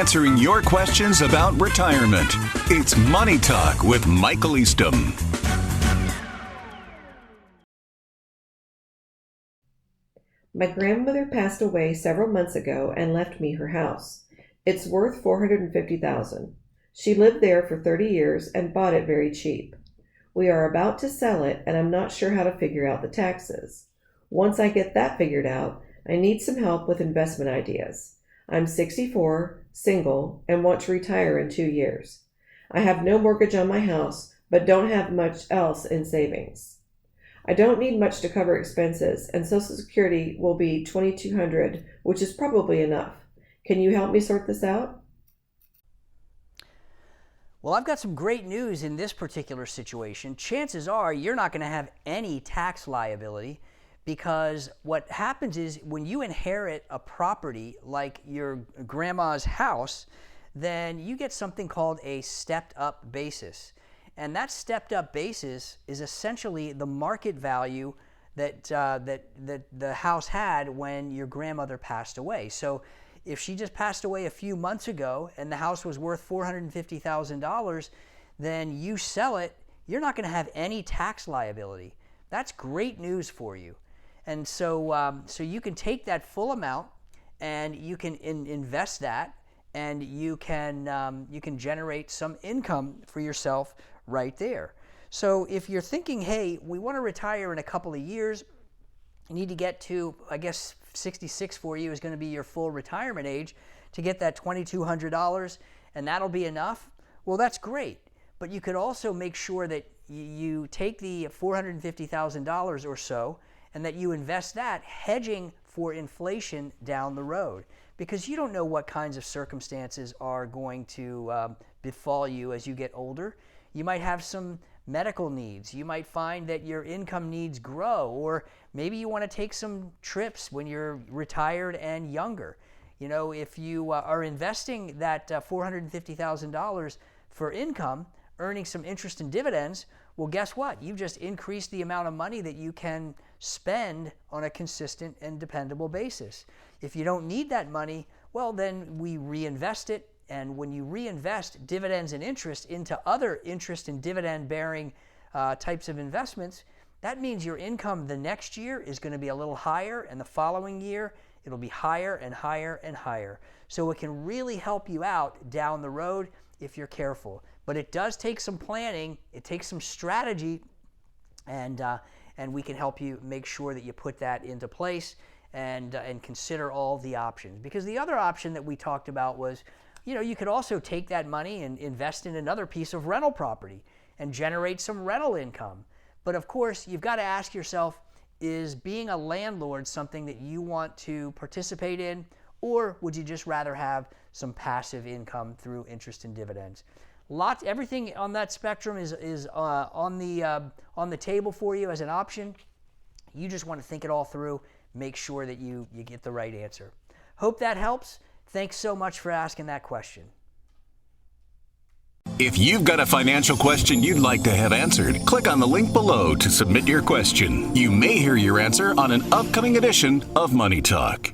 answering your questions about retirement. It's Money Talk with Michael Eastham. My grandmother passed away several months ago and left me her house. It's worth $450,000. She lived there for 30 years and bought it very cheap. We are about to sell it, and I'm not sure how to figure out the taxes. Once I get that figured out, I need some help with investment ideas. I'm 64, single, and want to retire in 2 years. I have no mortgage on my house, but don't have much else in savings. I don't need much to cover expenses, and Social Security will be $2,200, which is probably enough. Can you help me sort this out? Well, I've got some great news in this particular situation. Chances are you're not going to have any tax liability, because what happens is when you inherit a property like your grandma's house, then you get something called a stepped-up basis. And that stepped-up basis is essentially the market value that the house had when your grandmother passed away. So if she just passed away a few months ago and the house was worth $450,000, then you sell it, you're not going to have any tax liability. That's great news for you. And so you can take that full amount and you can invest that, and you can generate some income for yourself right there. So if you're thinking, hey, we want to retire in a couple of years, you need to get to, I guess 66 for you is going to be your full retirement age, to get that $2,200, and that'll be enough. Well, that's great. But you could also make sure that you take the $450,000 or so and that you invest that, hedging for inflation down the road, because you don't know what kinds of circumstances are going to befall you as you get older. You might have some medical needs. You might find that your income needs grow, or maybe you want to take some trips when you're retired and younger. You know, if you are investing that $450,000 for income, earning some interest and dividends, well, guess what? You've just increased the amount of money that you can spend on a consistent and dependable basis. If you don't need that money, well, then we reinvest it. And when you reinvest dividends and interest into other interest and dividend-bearing types of investments, that means your income the next year is going to be a little higher, and the following year it'll be higher and higher and higher. So it can really help you out down the road if you're careful. But it does take some planning, it takes some strategy, and we can help you make sure that you put that into place and consider all the options. Because the other option that we talked about was, you know, you could also take that money and invest in another piece of rental property and generate some rental income. But of course, you've got to ask yourself, is being a landlord something that you want to participate in, or would you just rather have some passive income through interest and dividends? Everything on that spectrum is on the table for you as an option. You just want to think it all through, make sure that you get the right answer. Hope that helps. Thanks so much for asking that question. If you've got a financial question you'd like to have answered, click on the link below to submit your question. You may hear your answer on an upcoming edition of Money Talk.